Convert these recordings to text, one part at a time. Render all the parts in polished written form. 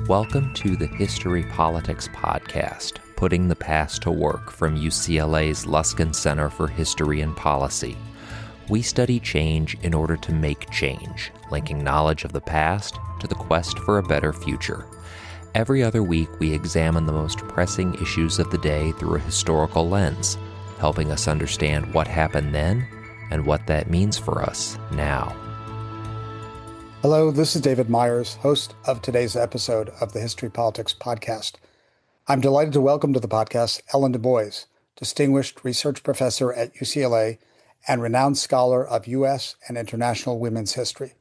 Welcome to the History Politics Podcast, putting the past to work from UCLA's Luskin Center for History and Policy. We study change in order to make change, linking knowledge of the past to the quest for a better future. Every other week, we examine the most pressing issues of the day through a historical lens, helping us understand what happened then and what that means for us now. Hello, this is David Myers, host of today's episode of the History Politics Podcast. I'm delighted to welcome to the podcast Ellen DuBois, distinguished research professor at UCLA and renowned scholar of U.S. and international women's history.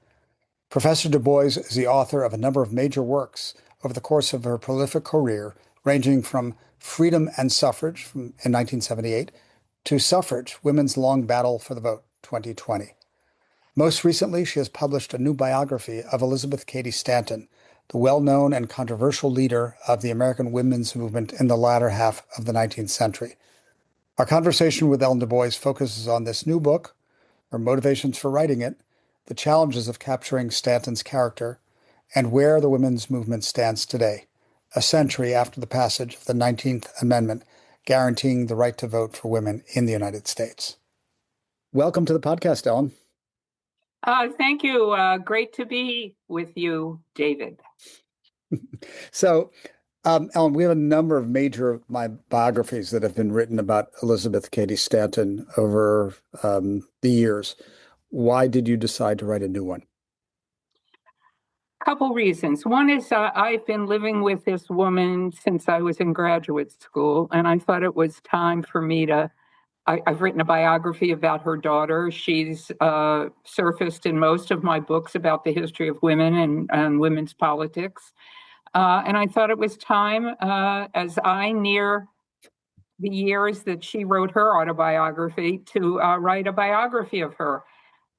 Professor DuBois is the author of a number of major works over the course of her prolific career, ranging from Freedom and Suffrage in 1978 to Suffrage, Women's Long Battle for the Vote, 2020. Most recently, she has published a new biography of Elizabeth Cady Stanton, the well-known and controversial leader of the American women's movement in the latter half of the 19th century. Our conversation with Ellen DuBois focuses on this new book, her motivations for writing it, the challenges of capturing Stanton's character, and where the women's movement stands today, a century after the passage of the 19th Amendment guaranteeing the right to vote for women in the United States. Welcome to the podcast, Ellen. Thank you. Great to be with you, David. So, Ellen, we have a number of major biographies that have been written about Elizabeth Cady Stanton over the years. Why did you decide to write a new one? A couple reasons. One is I've been living with this woman since I was in graduate school, and I thought it was time for me to I've written a biography about her daughter. She's surfaced in most of my books about the history of women and women's politics. And I thought it was time, as I near the years that she wrote her autobiography, to write a biography of her.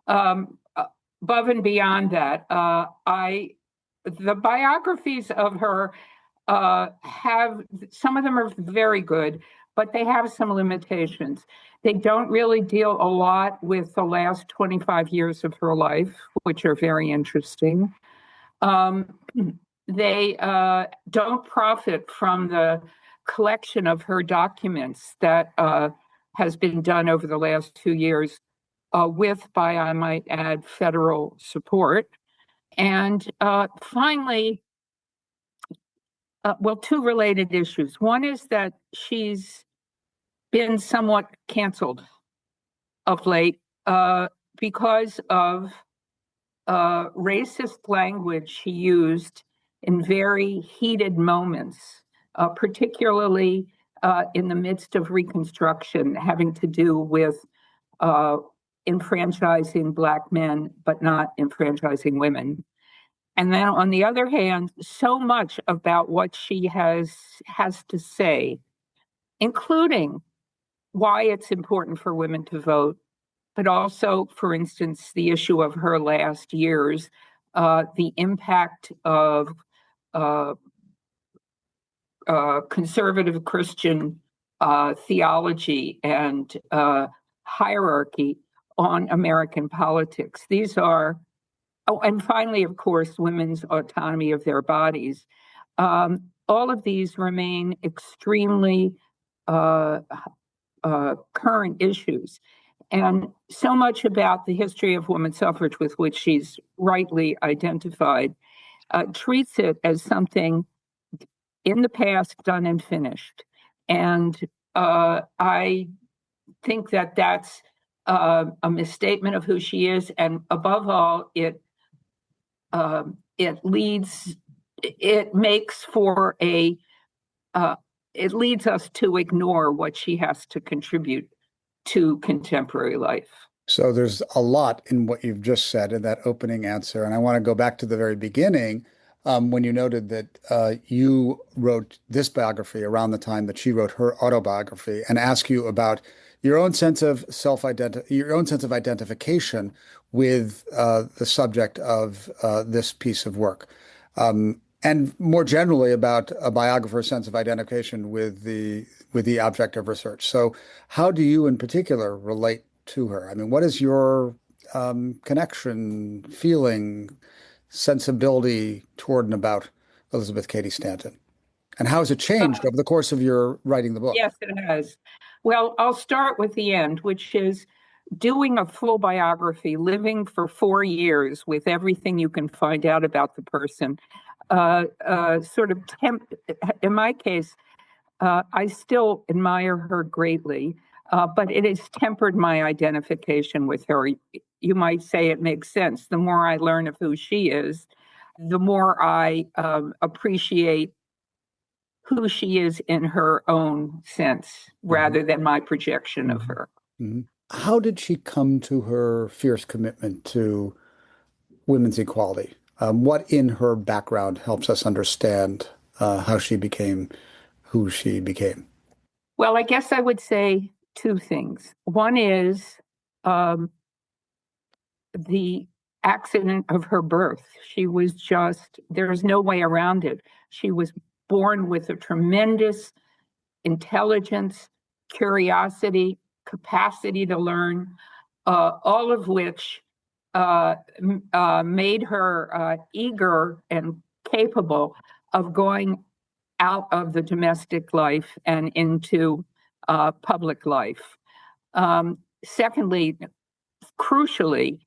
Above and beyond that, the biographies of her have, some of them are very good, but they have some limitations. They don't really deal a lot with the last 25 years of her life, which are very interesting. They don't profit from the collection of her documents that has been done over the last 2 years with, by, I might add, federal support. And finally, two related issues. One is that she's been somewhat canceled of late because of racist language she used in very heated moments, particularly in the midst of Reconstruction, having to do with enfranchising Black men, but not enfranchising women. And then on the other hand, so much about what she has to say, including why it's important for women to vote, but also, for instance, the issue of her last years, the impact of conservative Christian theology and hierarchy on American politics. These are, and finally, of course, women's autonomy of their bodies. All of these remain extremely current issues. And so much about the history of women's suffrage, with which she's rightly identified, treats it as something in the past, done and finished. And I think that that's a misstatement of who she is. And above all, it leads us to ignore what she has to contribute to contemporary life. So there's a lot in what you've just said in that opening answer. And I want to go back to the very beginning when you noted that you wrote this biography around the time that she wrote her autobiography, and ask you about your own sense of identification with the subject of this piece of work. And more generally about a biographer's sense of identification with the object of research. So how do you in particular relate to her? I mean, what is your connection, feeling, sensibility toward and about Elizabeth Cady Stanton? And how has it changed over the course of your writing the book? Yes, it has. Well, I'll start with the end, which is doing a full biography, living for 4 years with everything you can find out about the person. In my case, I still admire her greatly, but it has tempered my identification with her. You might say it makes sense. The more I learn of who she is, the more I appreciate who she is in her own sense rather than my projection of her. Mm-hmm. How did she come to her fierce commitment to women's equality? What in her background helps us understand how she became who she became? Well, I guess I would say two things. One is the accident of her birth. There's no way around it. She was born with a tremendous intelligence, curiosity, capacity to learn, all of which made her eager and capable of going out of the domestic life and into public life. Secondly, crucially,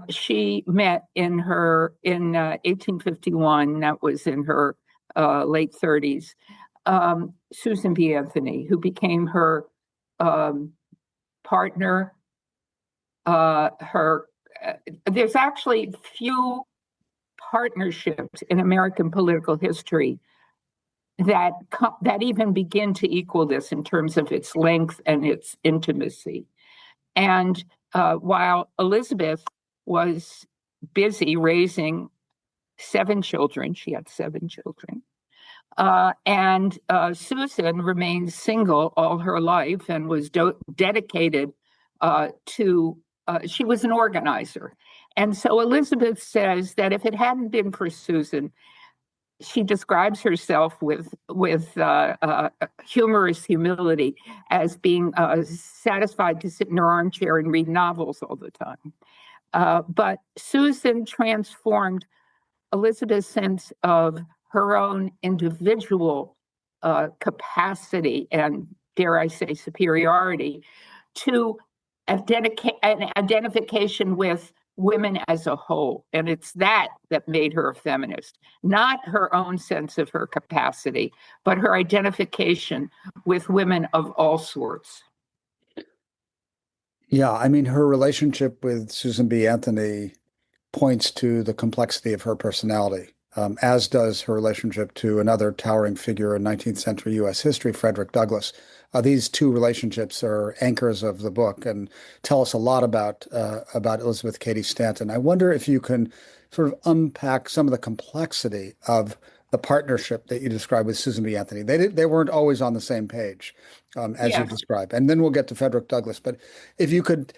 she met in 1851. That was in her late 30s. Susan B. Anthony, who became her partner. There's actually few partnerships in American political history that even begin to equal this in terms of its length and its intimacy. And while Elizabeth was busy raising 7 children, she had 7 children, and Susan remained single all her life and was dedicated to, she was an organizer. And so Elizabeth says that if it hadn't been for Susan, she describes herself with humorous humility as being satisfied to sit in her armchair and read novels all the time. But Susan transformed Elizabeth's sense of her own individual capacity and, dare I say, superiority to an identification with women as a whole. And it's that made her a feminist, not her own sense of her capacity, but her identification with women of all sorts. Yeah, I mean, her relationship with Susan B. Anthony points to the complexity of her personality, as does her relationship to another towering figure in 19th century U.S. history, Frederick Douglass. These two relationships are anchors of the book and tell us a lot about Elizabeth Cady Stanton. I wonder if you can sort of unpack some of the complexity of the partnership that you described with Susan B. Anthony. They weren't always on the same page, as you described. And then we'll get to Frederick Douglass. But if you could,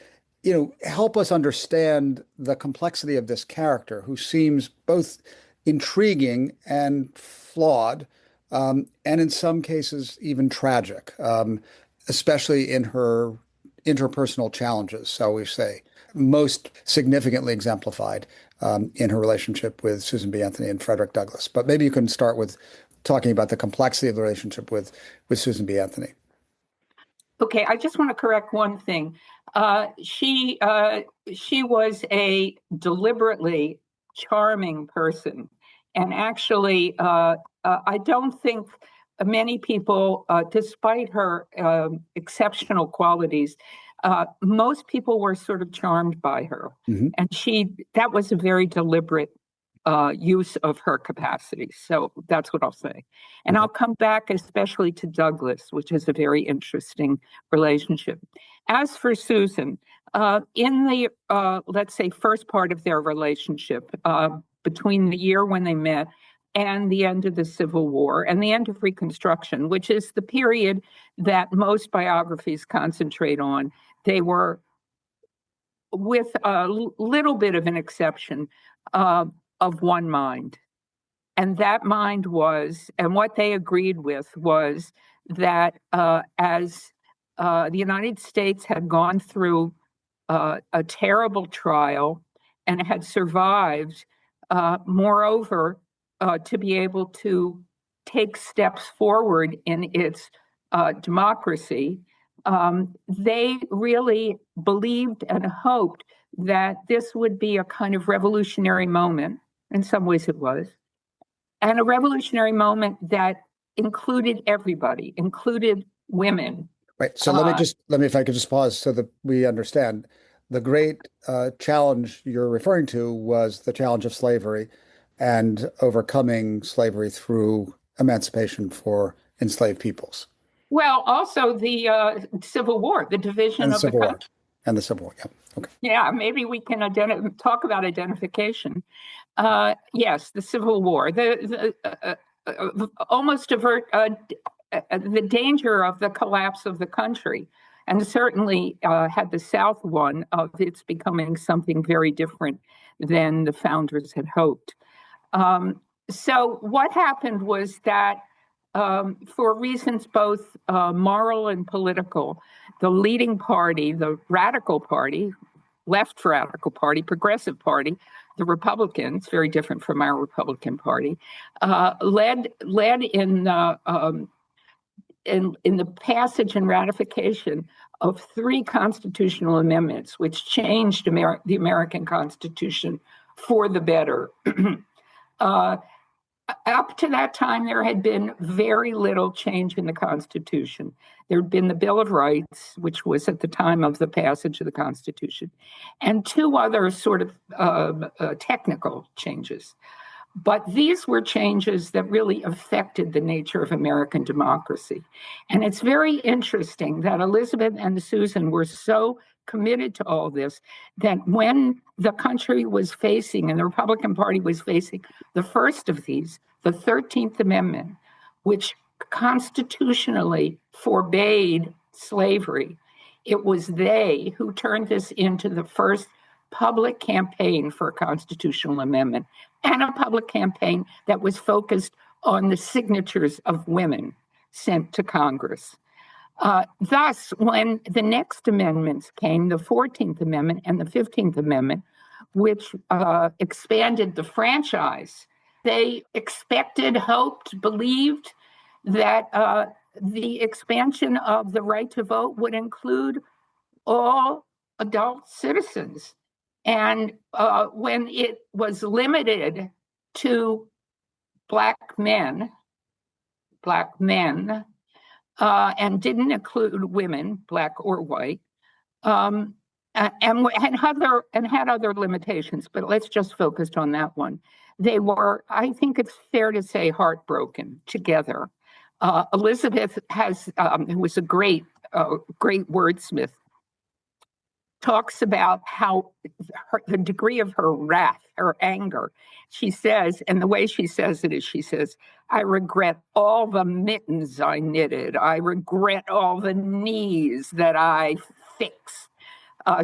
help us understand the complexity of this character who seems both intriguing and flawed, and in some cases even tragic, especially in her interpersonal challenges, shall we say, most significantly exemplified in her relationship with Susan B. Anthony and Frederick Douglass. But maybe you can start with talking about the complexity of the relationship with Susan B. Anthony. Okay, I just want to correct one thing. She was a deliberately charming person, and actually, I don't think many people, despite her exceptional qualities, most people were sort of charmed by her, and that was a very deliberate use of her capacity. So that's what I'll say. And I'll come back especially to Douglass, which is a very interesting relationship. As for Susan, in the, let's say, first part of their relationship, between the year when they met and the end of the Civil War and the end of Reconstruction, which is the period that most biographies concentrate on, they were, with a little bit of an exception, of one mind. And that mind was, and what they agreed with was that as the United States had gone through a terrible trial and had survived, moreover, to be able to take steps forward in its democracy, they really believed and hoped that this would be a kind of revolutionary moment. In some ways it was. And a revolutionary moment that included everybody, included women. Right. So let me, if I could just pause so that we understand. The great challenge you're referring to was the challenge of slavery and overcoming slavery through emancipation for enslaved peoples. Well, also the Civil War, the division of the country. And the Civil War, yeah. Okay. Yeah, maybe we can talk about identification. Yes, the Civil War, almost avert the danger of the collapse of the country, and certainly had the South won of its becoming something very different than the founders had hoped. So what happened was that for reasons both moral and political, the leading party, the radical party, left radical party, progressive party, the Republicans, very different from our Republican Party, led in the passage and ratification of 3 constitutional amendments, which changed the American Constitution for the better. Up to that time, there had been very little change in the Constitution. There had been the Bill of Rights, which was at the time of the passage of the Constitution, and 2 other sort of technical changes. But these were changes that really affected the nature of American democracy. And it's very interesting that Elizabeth and Susan were so committed to all this that when the country was facing, and the Republican Party was facing, the first of these, the 13th Amendment, which constitutionally forbade slavery, it was they who turned this into the first public campaign for a constitutional amendment, and a public campaign that was focused on the signatures of women sent to Congress. Thus, when the next amendments came, the 14th Amendment and the 15th Amendment, which expanded the franchise, they expected, hoped, believed that the expansion of the right to vote would include all adult citizens. And when it was limited to Black men, and didn't include women, Black or white, and had other limitations, but let's just focus on that one. They were, I think it's fair to say, heartbroken together. Elizabeth who was a great wordsmith, talks about how the degree of her wrath, her anger. She says, and the way she says it is, she says, I regret all the mittens I knitted. I regret all the knees that I fixed.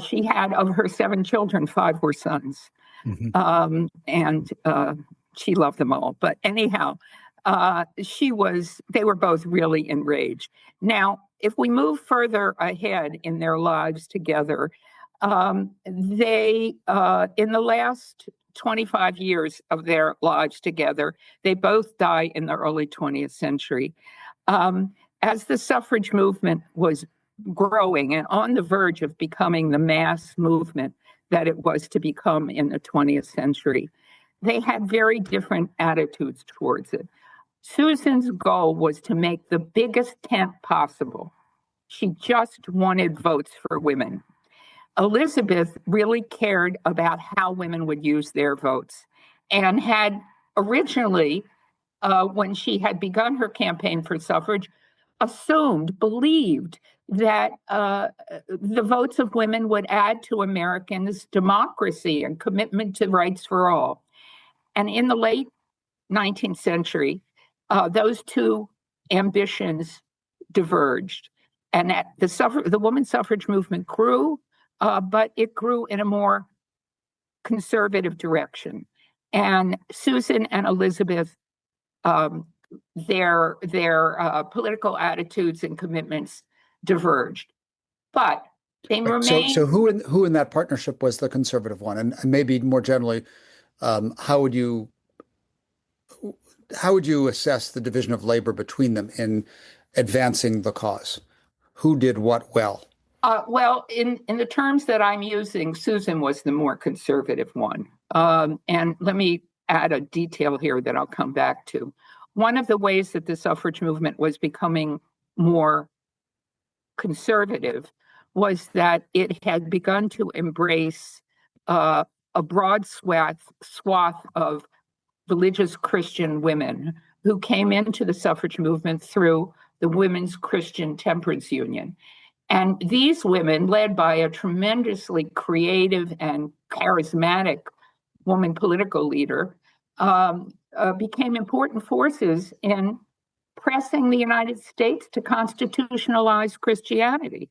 She had, of her 7 children, 5 were sons. Mm-hmm. And she loved them all. But anyhow, they were both really enraged. Now, if we move further ahead in their lives together, they, in the last 25 years of their lives together, they both die in the early 20th century. As the suffrage movement was growing and on the verge of becoming the mass movement that it was to become in the 20th century, they had very different attitudes towards it. Susan's goal was to make the biggest tent possible. She just wanted votes for women. Elizabeth really cared about how women would use their votes, and had originally, when she had begun her campaign for suffrage, believed that the votes of women would add to Americans' democracy and commitment to rights for all. And in the late 19th century, those 2 ambitions diverged, and that the women's suffrage movement grew, but it grew in a more conservative direction. And Susan and Elizabeth, their political attitudes and commitments diverged, but they remained. So who in that partnership was the conservative one, and maybe more generally, how would you how would you assess the division of labor between them in advancing the cause? Who did what well? Well, in the terms that I'm using, Susan was the more conservative one. And let me add a detail here that I'll come back to. One of the ways that the suffrage movement was becoming more conservative was that it had begun to embrace a broad swath of religious Christian women who came into the suffrage movement through the Women's Christian Temperance Union. And these women, led by a tremendously creative and charismatic woman political leader, became important forces in pressing the United States to constitutionalize Christianity.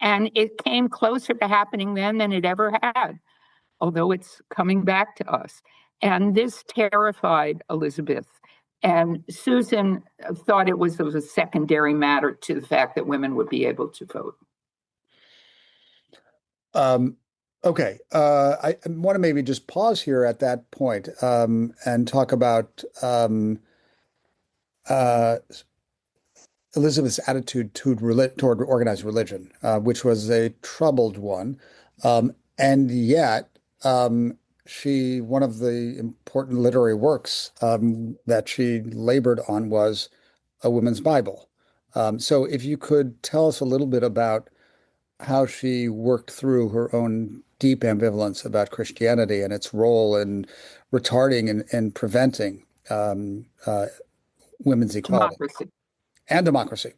And it came closer to happening then than it ever had, although it's coming back to us. And this terrified Elizabeth. And Susan thought it was a secondary matter to the fact that women would be able to vote. Okay. I want to maybe just pause here at that point and talk about Elizabeth's attitude toward organized religion, which was a troubled one. And yet, one of the important literary works that she labored on was a women's Bible. So if you could tell us a little bit about how she worked through her own deep ambivalence about Christianity and its role in retarding and preventing women's equality. Democracy. And democracy.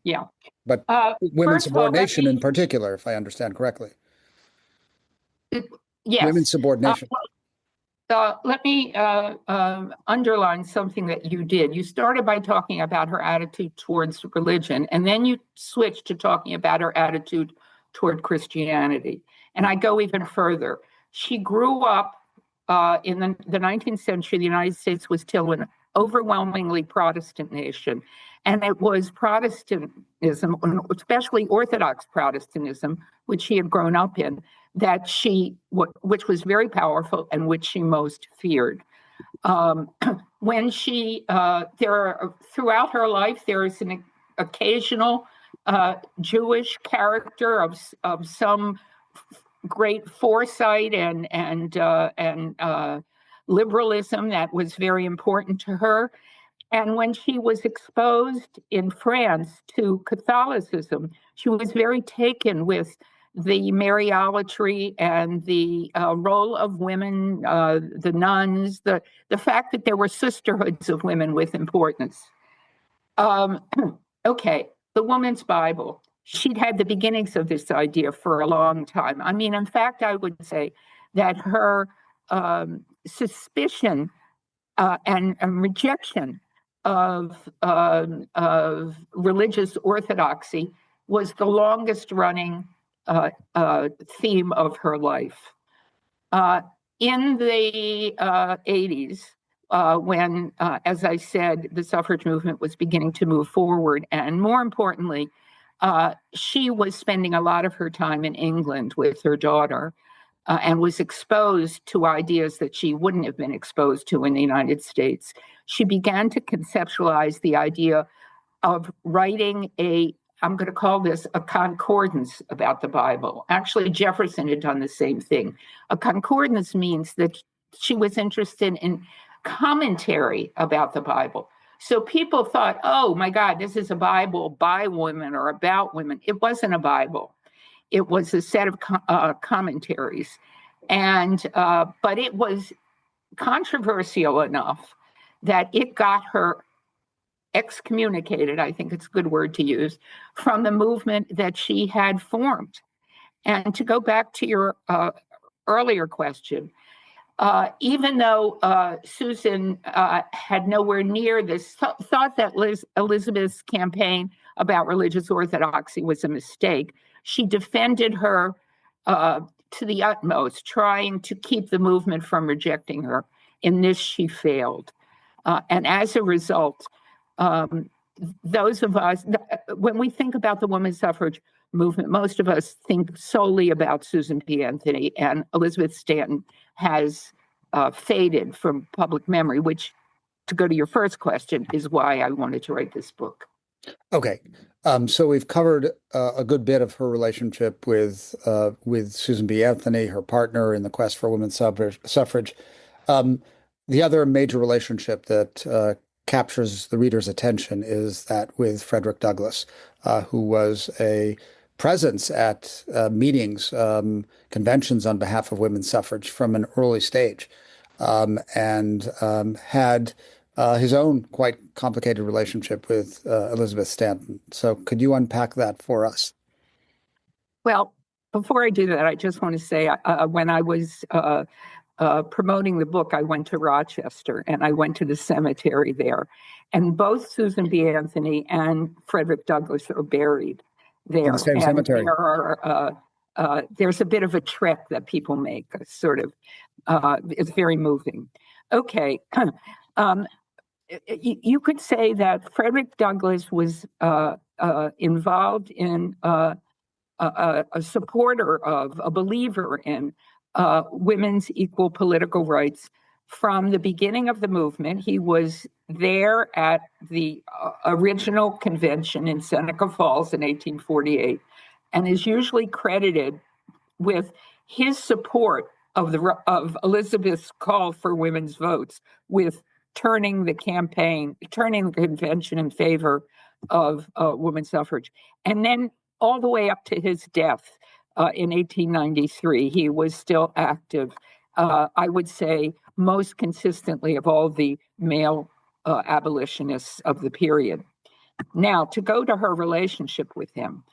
Yeah. But women's subordination in particular, if I understand correctly. Yes. Women's subordination. Let me underline something that you did. You started by talking about her attitude towards religion, and then you switched to talking about her attitude toward Christianity. And I go even further. She grew up in the 19th century. The United States was still an overwhelmingly Protestant nation. And it was Protestantism, especially Orthodox Protestantism, which she had grown up in, which was very powerful and which she most feared. When throughout her life, there is an occasional Jewish character of some great foresight and liberalism that was very important to her. And when she was exposed in France to Catholicism, she was very taken with the Mariolatry and the role of women, the nuns, the fact that there were sisterhoods of women with importance. Okay, the Woman's Bible. She'd had the beginnings of this idea for a long time. I mean, in fact, I would say that her suspicion and rejection of religious orthodoxy was the longest running theme of her life. In the 80s, when, as I said, the suffrage movement was beginning to move forward, and more importantly, she was spending a lot of her time in England with her daughter and was exposed to ideas that she wouldn't have been exposed to in the United States. She began to conceptualize the idea of writing I'm going to call this a concordance about the Bible. Actually, Jefferson had done the same thing. A concordance means that she was interested in commentary about the Bible. So people thought, oh my God, this is a Bible by women or about women. It wasn't a Bible. It was a set of commentaries. But it was controversial enough that it got her excommunicated, I think it's a good word to use, from the movement that she had formed. And to go back to your earlier question, even though Susan had nowhere near this, thought that Elizabeth's campaign about religious orthodoxy was a mistake, she defended her to the utmost, trying to keep the movement from rejecting her. In this, she failed. And as a result, those of us, when we think about the women's suffrage movement, most of us think solely about Susan P. Anthony, and Elizabeth Stanton has faded from public memory, which to go to your first question, is why I wanted to write this book. Okay. So we've covered a good bit of her relationship with Susan B. Anthony, her partner in the quest for women's suffrage. The other major relationship that captures the reader's attention is that with Frederick Douglass, who was a presence at meetings, conventions on behalf of women's suffrage from an early stage, and had his own quite complicated relationship with Elizabeth Stanton. So could you unpack that for us? Well, before I do that, I just want to say when I was promoting the book, I went to Rochester and I went to the cemetery there. And both Susan B. Anthony and Frederick Douglass are buried there. In the same and cemetery. There's a bit of a trek that people make, sort of. It's very moving. Okay. You could say that Frederick Douglass was involved in a supporter of, a believer in women's equal political rights from the beginning of the movement. He was there at the original convention in Seneca Falls in 1848 and is usually credited with his support of Elizabeth's call for women's votes, with turning the convention in favor of women's suffrage. And then all the way up to his death in 1893, he was still active, I would say, most consistently of all the male abolitionists of the period. Now, to go to her relationship with him,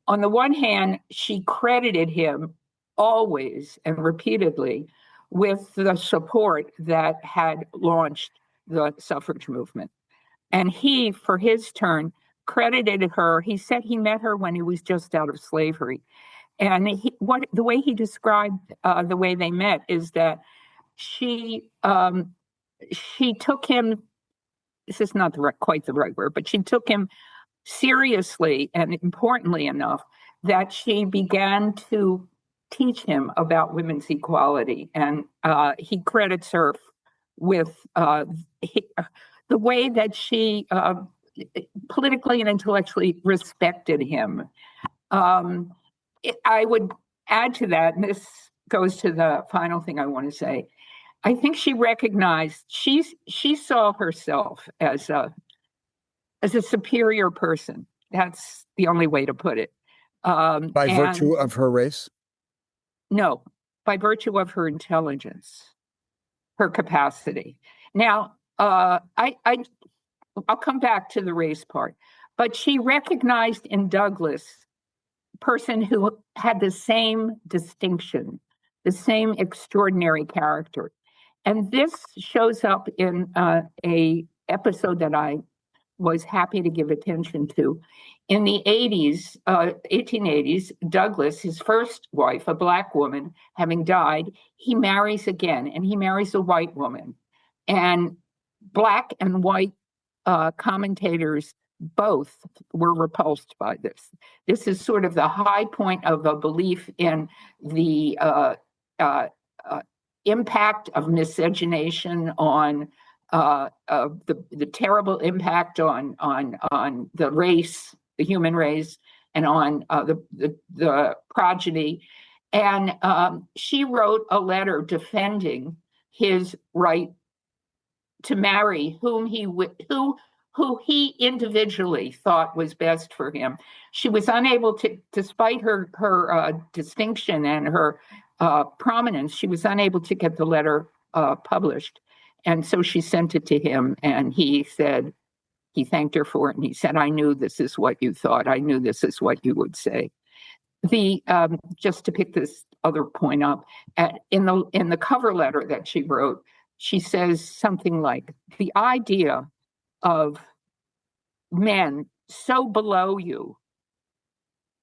on the one hand, she credited him always and repeatedly with the support that had launched the suffrage movement. And he, for his turn, credited her. He said he met her when he was just out of slavery. And the way he described the way they met is that she took him, this is not quite the right word, but she took him seriously and importantly enough that she began to teach him about women's equality. And he credits her with the way that she politically and intellectually respected him. I would add to that, and this goes to the final thing I want to say. I think she recognized, she saw herself as a superior person. That's the only way to put it. By virtue of her race? No, by virtue of her intelligence, her capacity. Now, I'll come back to the race part, but she recognized in Douglass a person who had the same distinction, the same extraordinary character. And this shows up in a episode that I was happy to give attention to. In the 1880s, Douglass, his first wife, a Black woman, having died, he marries again, and he marries a white woman. And Black and white commentators both were repulsed by this. This is sort of the high point of a belief in the impact of miscegenation on the terrible impact on the race, the human race, and on the progeny. And she wrote a letter defending his right to marry who he individually thought was best for him. She was unable to, despite her distinction and her prominence, she was unable to get the letter published. And so she sent it to him, and he said, he thanked her for it, and he said, "I knew this is what you thought. I knew this is what you would say." Just to pick this other point up, in the cover letter that she wrote, she says something like, "The idea of men so below you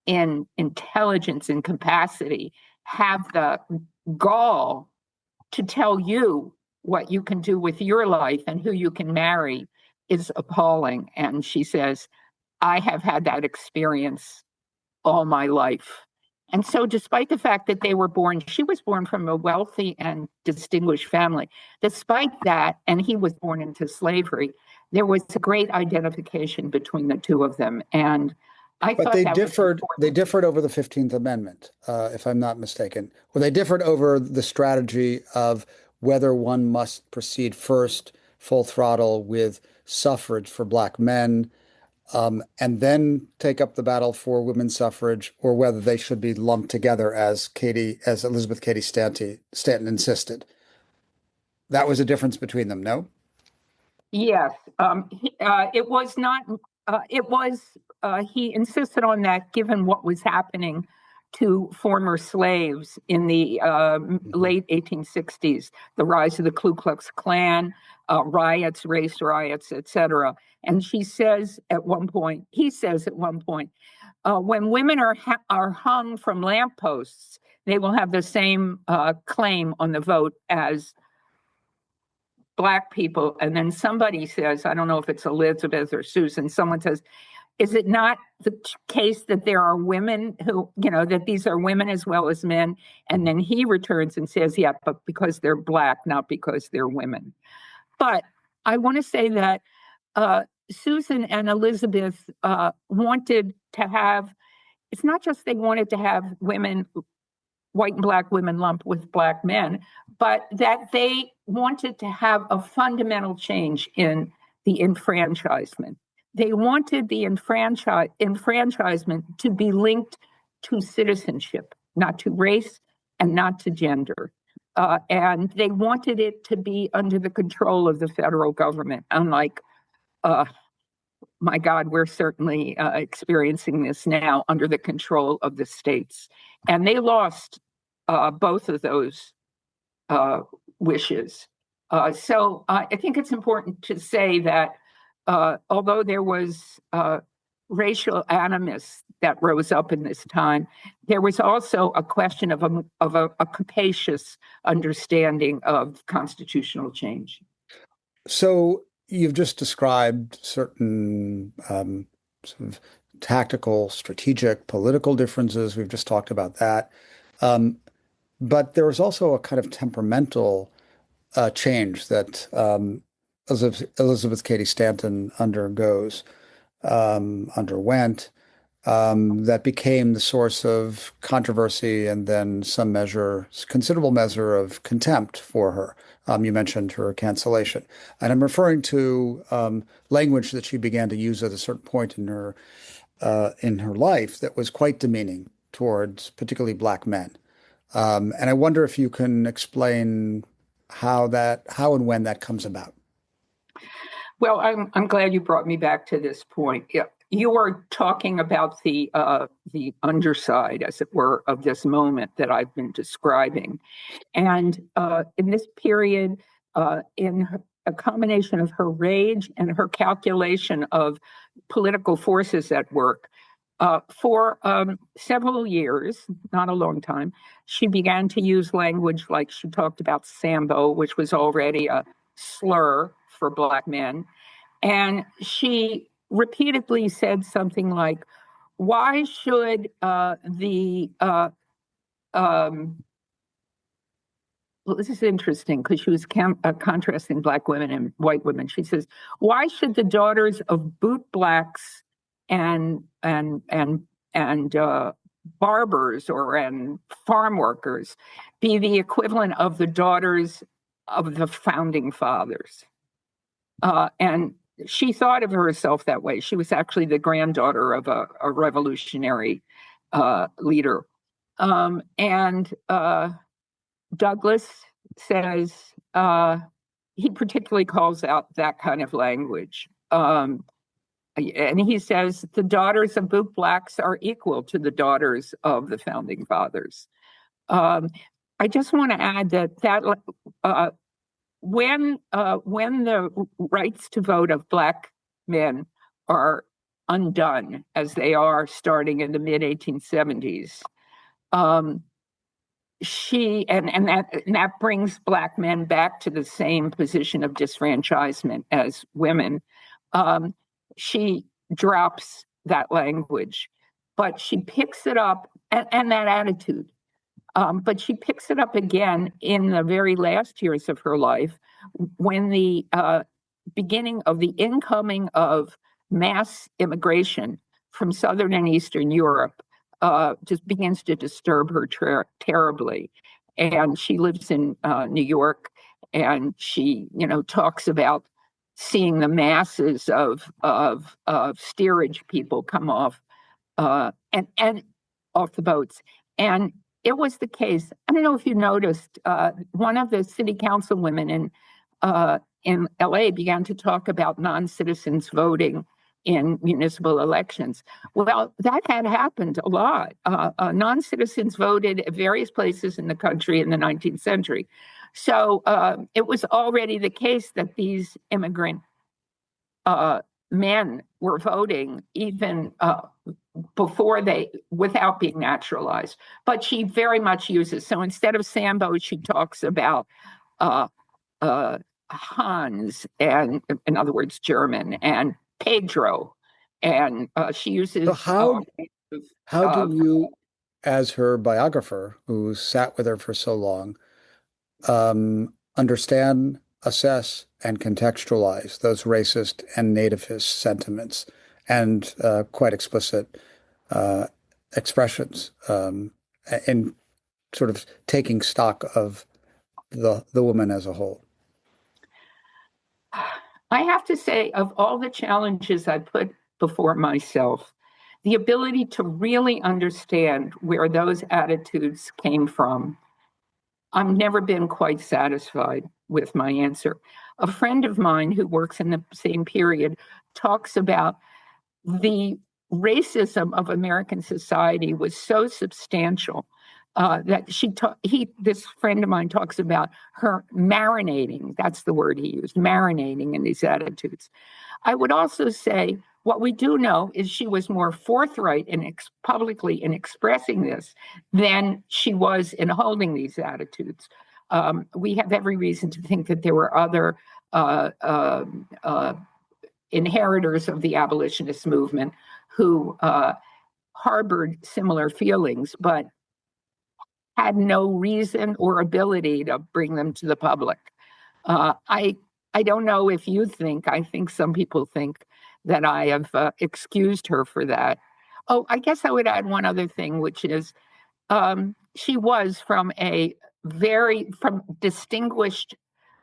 in intelligence and capacity have the gall to tell you what you can do with your life and who you can marry is appalling." And she says, "I have had that experience all my life." And so despite the fact that she was born from a wealthy and distinguished family, despite that, and he was born into slavery, there was a great identification between the two of them. And I But thought they that was differed. They important. differed over the 15th Amendment, if I'm not mistaken. Or they differed over the strategy of whether one must proceed first full throttle with suffrage for Black men, and then take up the battle for women's suffrage, or whether they should be lumped together as Elizabeth Cady Stanton insisted. That was a difference between them, no? Yes, it was not. It was. He insisted on that, given what was happening to former slaves in the late 1860s, the rise of the Ku Klux Klan, riots, race riots, etc. And he says at one point, when women are hung from lampposts, they will have the same claim on the vote as Black people. And then somebody says, I don't know if it's Elizabeth or Susan, someone says, is it not the case that there are women who, that these are women as well as men? And then he returns and says, yeah, but because they're Black, not because they're women. But I want to say that Susan and Elizabeth wanted to have, it's not just they wanted to have women, white and Black women lumped with Black men, but that they wanted to have a fundamental change in the enfranchisement. They wanted the enfranchisement to be linked to citizenship, not to race and not to gender. And they wanted it to be under the control of the federal government, unlike, my God, we're certainly experiencing this now under the control of the states. And they lost both of those wishes. So I think it's important to say that although there was racial animus that rose up in this time, there was also a question of a capacious understanding of constitutional change. So you've just described certain sort of tactical, strategic, political differences. We've just talked about that. But there was also a kind of temperamental change that Elizabeth Cady Stanton underwent, that became the source of controversy and then considerable measure of contempt for her. You mentioned her cancellation. And I'm referring to language that she began to use at a certain point in her life that was quite demeaning towards particularly Black men. And I wonder if you can explain how and when that comes about. Well, I'm glad you brought me back to this point. Yeah, you were talking about the underside, as it were, of this moment that I've been describing, and in this period, in a combination of her rage and her calculation of political forces at work, for several years, not a long time, she began to use language like she talked about Sambo, which was already a slur for Black men. And she repeatedly said something like, why should well, this is interesting because she was contrasting Black women and white women. She says, why should the daughters of boot blacks and barbers and farm workers be the equivalent of the daughters of the founding fathers? And she thought of herself that way. She was actually the granddaughter of a revolutionary leader. And Douglass says, he particularly calls out that kind of language. And he says, the daughters of boot blacks are equal to the daughters of the founding fathers. I just want to add that when the rights to vote of Black men are undone, as they are starting in the mid 1870s, that brings Black men back to the same position of disfranchisement as women. She drops that language. but she picks it up, and that attitude. But she picks it up again in the very last years of her life when the beginning of the incoming of mass immigration from Southern and Eastern Europe just begins to disturb her terribly. And she lives in New York, and she, talks about seeing the masses of steerage people come off and off the boats. And it was the case. I don't know if you noticed, one of the city council women in LA began to talk about non-citizens voting in municipal elections. Well, that had happened a lot. Non-citizens voted at various places in the country in the 19th century. So it was already the case that these immigrant men were voting even without being naturalized. But she very much uses, so instead of Sambo, she talks about Hans, and in other words, German, and Pedro. And she uses. So how do you, as her biographer, who sat with her for so long, understand, assess, and contextualize those racist and nativist sentiments and quite explicit expressions in sort of taking stock of the woman as a whole? I have to say, of all the challenges I put before myself, the ability to really understand where those attitudes came from, I've never been quite satisfied with my answer. A friend of mine who works in the same period talks about the racism of American society was so substantial that this friend of mine talks about her marinating. That's the word he used, marinating in these attitudes. I would also say what we do know is she was more forthright publicly in expressing this than she was in holding these attitudes. We have every reason to think that there were other inheritors of the abolitionist movement who harbored similar feelings, but had no reason or ability to bring them to the public. I don't know if you think, I think some people think that I have excused her for that. Oh, I guess I would add one other thing, which is she was from distinguished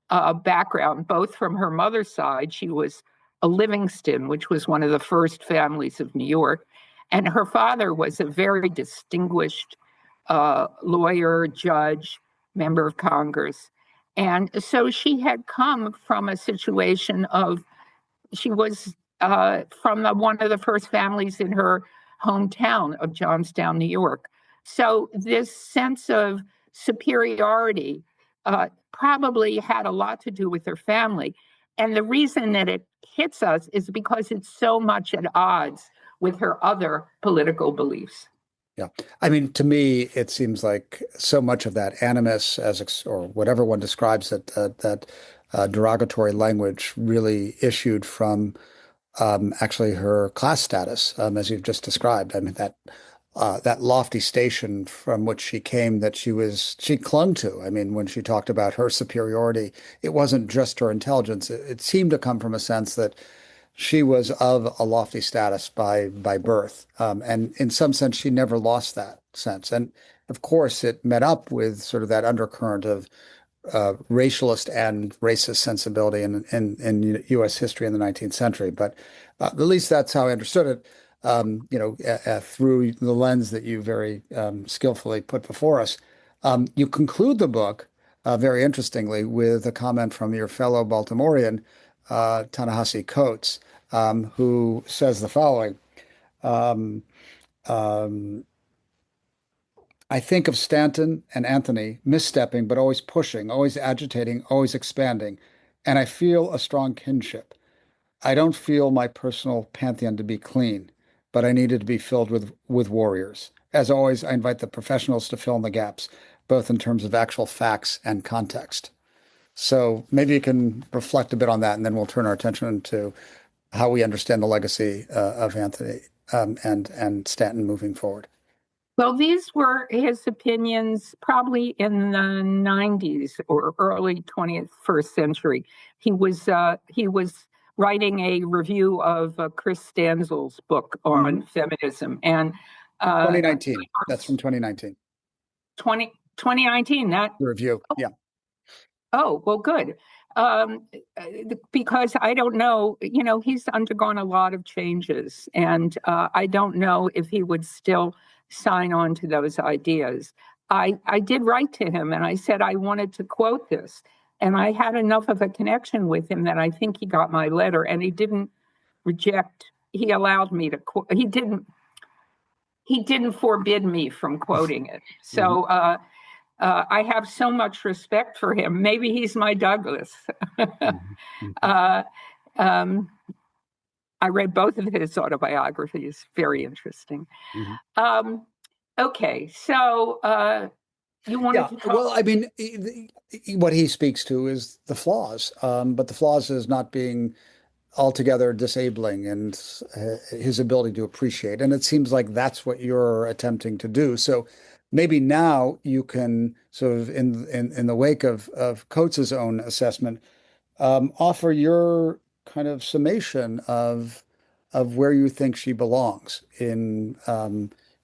background, both from her mother's side. She was a Livingston, which was one of the first families of New York. And her father was a very distinguished lawyer, judge, member of Congress. And so she had come from a situation she was from one of the first families in her hometown of Johnstown, New York. So this sense of superiority probably had a lot to do with her family. And the reason that it hits us is because it's so much at odds with her other political beliefs. Yeah. I mean, to me, it seems like so much of that animus, or whatever one describes it, that derogatory language really issued from actually her class status, as you've just described. I mean, that lofty station from which she came, that she clung to. I mean, when she talked about her superiority, it wasn't just her intelligence. It seemed to come from a sense that she was of a lofty status by birth. And in some sense, she never lost that sense. And of course, it met up with sort of that undercurrent of racialist and racist sensibility in U.S. history in the 19th century. But at least that's how I understood it, through the lens that you very skillfully put before us. You conclude the book, very interestingly, with a comment from your fellow Baltimorean, Ta-Nehisi Coates, who says the following. I think of Stanton and Anthony misstepping, but always pushing, always agitating, always expanding, and I feel a strong kinship. I don't feel my personal pantheon to be clean, but I need it to be filled with warriors. As always, I invite the professionals to fill in the gaps, both in terms of actual facts and context. So maybe you can reflect a bit on that, and then we'll turn our attention to how we understand the legacy of Anthony and Stanton moving forward? Well, these were his opinions probably in the 90s or early 21st century. He was writing a review of Chris Stanzel's book on feminism, and 2019. That's from 2019. 2019. That The review. Yeah. Oh, well, good. Um, because I don't know, he's undergone a lot of changes, and I don't know if he would still sign on to those ideas. I did write to him and I said I wanted to quote this, and I had enough of a connection with him that I think he got my letter, and he didn't reject. He allowed me to quote. He didn't forbid me from quoting it. So. I have so much respect for him. Maybe he's my Douglass. uh, um, I read both of his autobiographies. Very interesting. Okay, so you wanted to talk. Well, I mean, what he speaks to is the flaws, but the flaws is not being altogether disabling and his ability to appreciate. And it seems like that's what you're attempting to do. So maybe now you can sort of in the wake of Coates's own assessment, offer your kind of summation of where you think she belongs in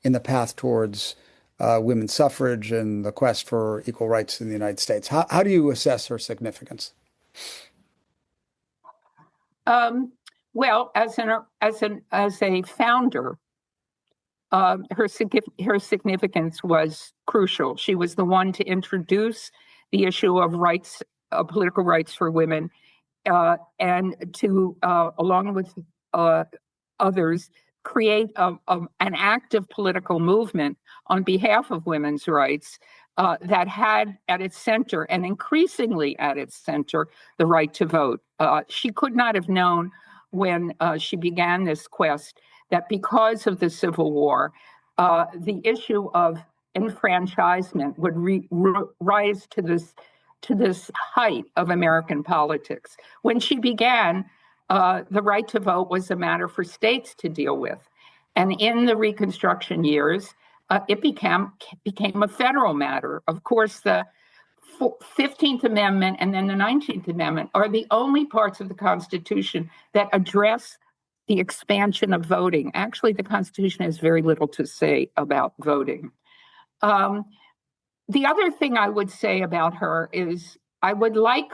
the path towards women's suffrage and the quest for equal rights in the United States. How do you assess her significance? Well, as a founder, her significance was crucial. She was the one to introduce the issue of rights, political rights for women, and to, along with others, create an active political movement on behalf of women's rights that had at its center, and increasingly at its center, the right to vote. She could not have known when she began this quest that because of the Civil War, the issue of enfranchisement would rise to this height of American politics. When she began, the right to vote was a matter for states to deal with. And in the Reconstruction years, it became a federal matter. Of course, the 15th Amendment and then the 19th Amendment are the only parts of the Constitution that address the expansion of voting. Actually, the Constitution has very little to say about voting. The other thing I would say about her is I would like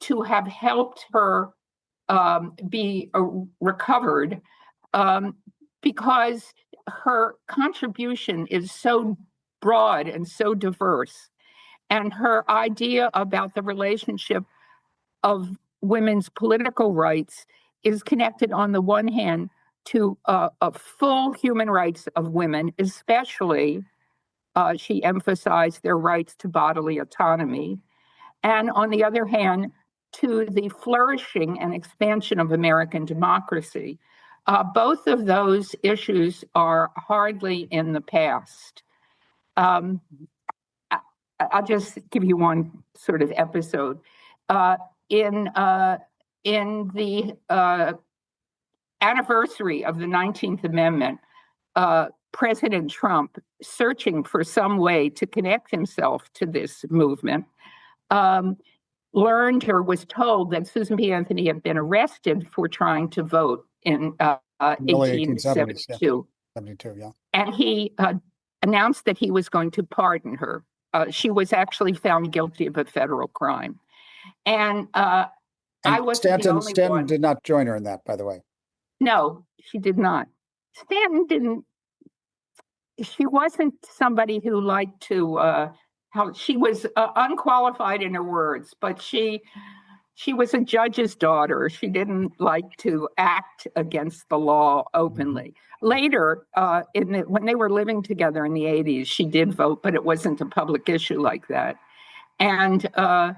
to have helped her be recovered because her contribution is so broad and so diverse. And her idea about the relationship of women's political rights is connected, on the one hand, to full human rights of women, especially she emphasized their rights to bodily autonomy. And on the other hand, to the flourishing and expansion of American democracy. Both of those issues are hardly in the past. I'll just give you one sort of episode. In the anniversary of the 19th Amendment, President Trump, searching for some way to connect himself to this movement, learned or was told that Susan B. Anthony had been arrested for trying to vote in 1872. 72, yeah. And he announced that he was going to pardon her. She was actually found guilty of a federal crime. And I wasn't the only Stanton one. did not join her in that, by the way. No, she did not. Stanton didn't. She wasn't somebody who liked to. She was unqualified in her words, but she was a judge's daughter. She didn't like to act against the law openly. Later, when they were living together in the 80s, she did vote, but it wasn't a public issue like that. And I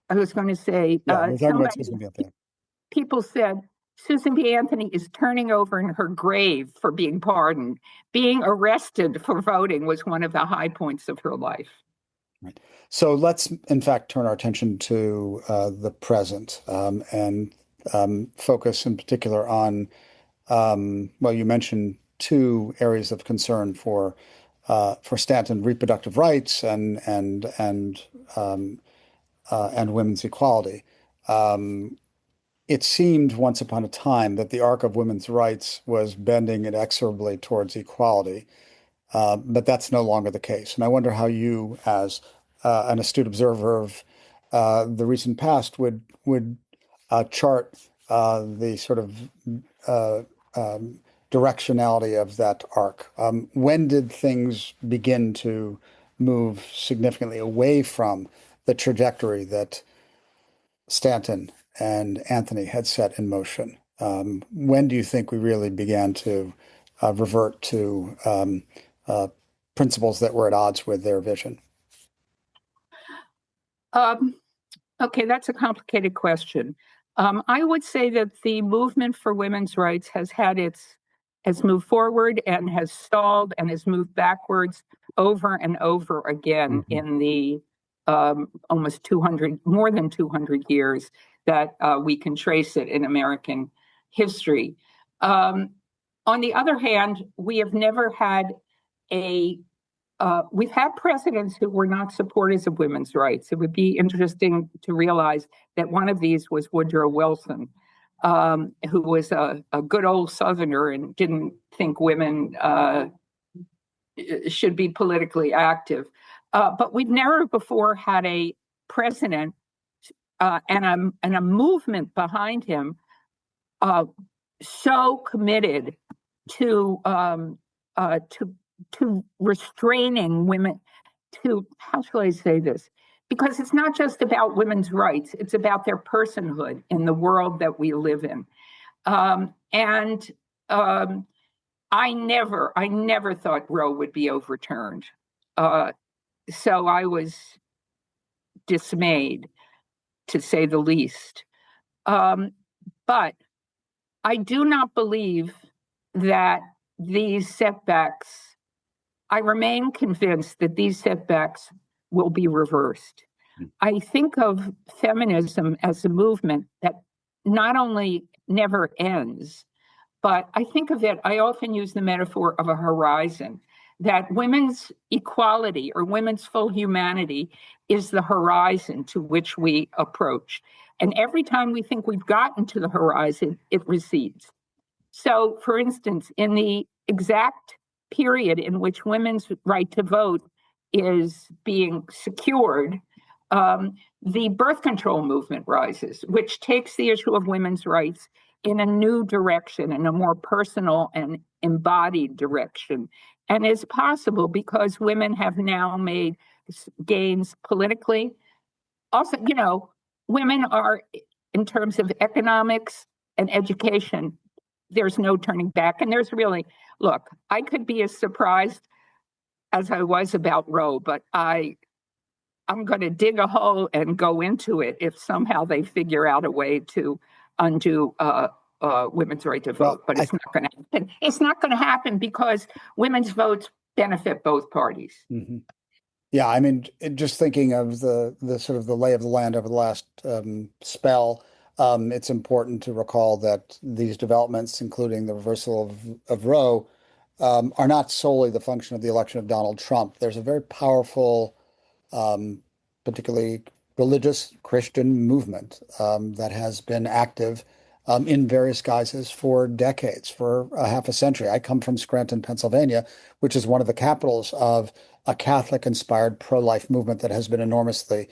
was going to say, we're talking about Susan B. Anthony. People said Susan B. Anthony is turning over in her grave for being pardoned. Being arrested for voting was one of the high points of her life. Right. So let's, in fact, turn our attention to the present and focus in particular on Well, you mentioned two areas of concern for Stanton: reproductive rights and women's equality. Um, it seemed once upon a time that the arc of women's rights was bending inexorably towards equality, but that's no longer the case. And I wonder how you, as an astute observer of the recent past, would chart the sort of uh, um, directionality of that arc. When did things begin to move significantly away from the trajectory that Stanton and Anthony had set in motion? When do you think we really began to revert to uh, principles that were at odds with their vision? Um, okay, that's a complicated question. I would say that the movement for women's rights has moved forward and has stalled and has moved backwards over and over again Mhm. in the almost 200, more than 200 years that we can trace it in American history. Um, on the other hand, we have never had we've had presidents who were not supporters of women's rights. It would be interesting to realize that one of these was Woodrow Wilson, who was a good old Southerner and didn't think women should be politically active. But we've never before had a president and a movement behind him uh, so committed to um, uh, to to restraining women. To how shall I say this? Because it's not just about women's rights; it's about their personhood in the world that we live in. And I never thought Roe would be overturned. Uh, so I was dismayed, to say the least. Um, but I do not believe that these setbacks, I remain convinced that these setbacks will be reversed. I think of feminism as a movement that not only never ends, but I think of it, I often use the metaphor of a horizon, that women's equality or women's full humanity is the horizon to which we approach. And every time we think we've gotten to the horizon, it recedes. So, for instance, in the exact period in which women's right to vote is being secured, the birth control movement rises, which takes the issue of women's rights in a new direction, in a more personal and embodied direction. And is possible because women have now made gains politically. Also, women are, in terms of economics and education, there's no turning back. And there's really, look, I could be as surprised as I was about Roe, but I'm going to dig a hole and go into it if somehow they figure out a way to undo women's right to vote. Well, But it's not going to happen. It's not going to happen because women's votes benefit both parties. Mhm. Yeah, I mean, just thinking of the sort of the lay of the land over the last spell, it's important to recall that these developments, including the reversal of Roe, are not solely the function of the election of Donald Trump. There's a very powerful, um, particularly religious Christian movement that has been active in various guises for decades, for a half a century. I come from Scranton, Pennsylvania, which is one of the capitals of a Catholic-inspired pro-life movement that has been enormously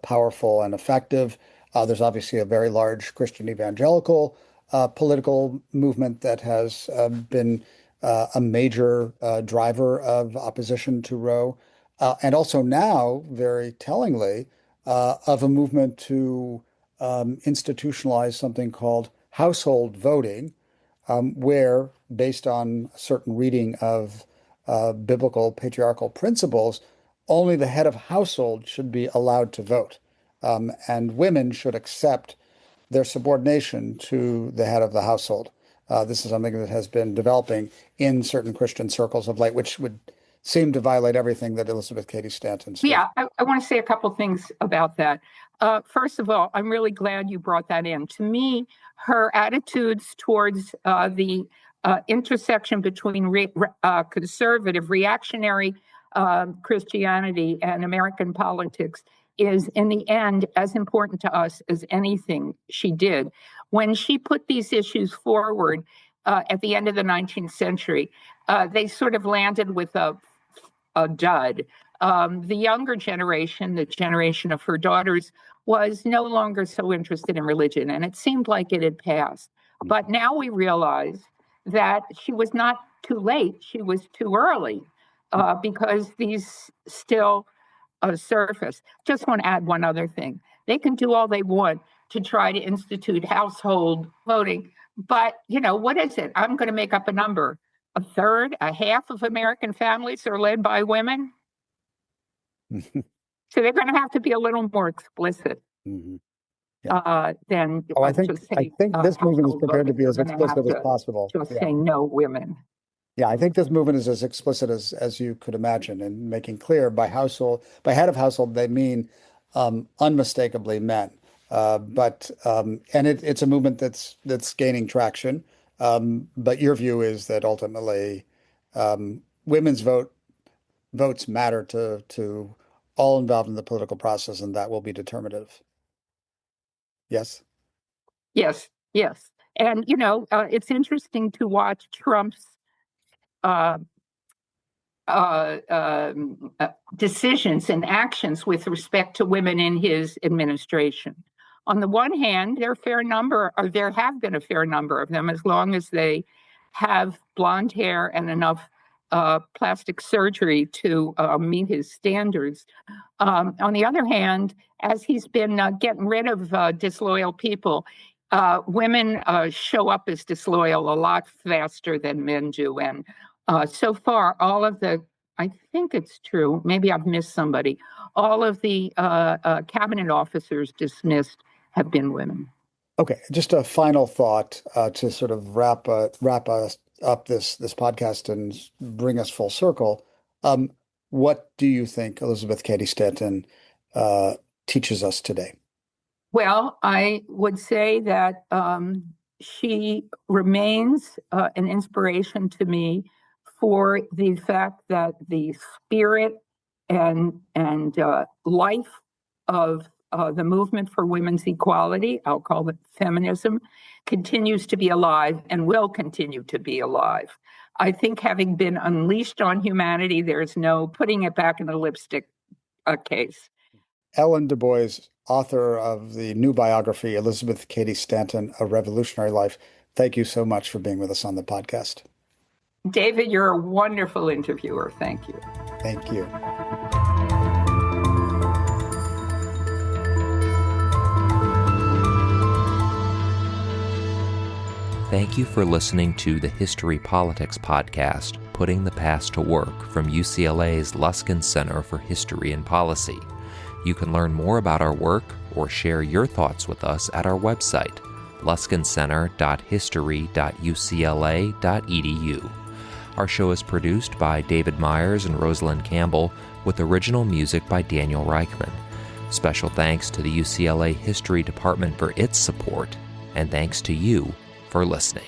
powerful and effective. There's obviously a very large Christian evangelical political movement that has been a major driver of opposition to Roe. And also now, very tellingly, of a movement to institutionalize something called household voting, where, based on a certain reading of biblical patriarchal principles, only the head of household should be allowed to vote. And women should accept their subordination to the head of the household. This is something that has been developing in certain Christian circles of late, which would seem to violate everything that Elizabeth Cady Stanton stood. Yeah, I want to say a couple things about that. First of all, I'm really glad you brought that in. To me, her attitudes towards the intersection between conservative, reactionary Christianity and American politics is, in the end, as important to us as anything she did. When she put these issues forward at the end of the 19th century, they sort of landed with a dud. The younger generation, the generation of her daughters, was no longer so interested in religion, and it seemed like it had passed. But now we realize that she was not too late, she was too early, because these still surface. Just want to add one other thing. They can do all they want to try to institute household voting, but, what is it? I'm going to make up a number. A third, a half of American families are led by women. So they're going to have to be a little more explicit than I think this movement is prepared to be as explicit as possible. Just say no women. Yeah, I think this movement is as explicit as you could imagine, and making clear by head of household, they mean unmistakably men. But it's a movement that's gaining traction. But your view is that ultimately women's votes matter to all involved in the political process, and that will be determinative. Yes? Yes. And, it's interesting to watch Trump's decisions and actions with respect to women in his administration. On the one hand, there have been a fair number of them, as long as they have blonde hair and enough plastic surgery to meet his standards. On the other hand, as he's been getting rid of disloyal people, women show up as disloyal a lot faster than men do. And so far, I think it's true, maybe I've missed somebody, all of the cabinet officers dismissed have been women. Okay, just a final thought to sort of wrap us up this podcast and bring us full circle. What do you think Elizabeth Cady Stanton teaches us today? Well, I would say that she remains an inspiration to me for the fact that the spirit and life of the movement for women's equality, I'll call it feminism, continues to be alive and will continue to be alive. I think having been unleashed on humanity, there's no putting it back in the lipstick case. Ellen DuBois, author of the new biography, Elizabeth Cady Stanton, A Revolutionary Life. Thank you so much for being with us on the podcast. David, you're a wonderful interviewer. Thank you. Thank you. Thank you for listening to the History Politics podcast, Putting the Past to Work, from UCLA's Luskin Center for History and Policy. You can learn more about our work or share your thoughts with us at our website, luskincenter.history.ucla.edu. Our show is produced by David Myers and Rosalind Campbell, with original music by Daniel Reichman. Special thanks to the UCLA History Department for its support, and thanks to you for listening.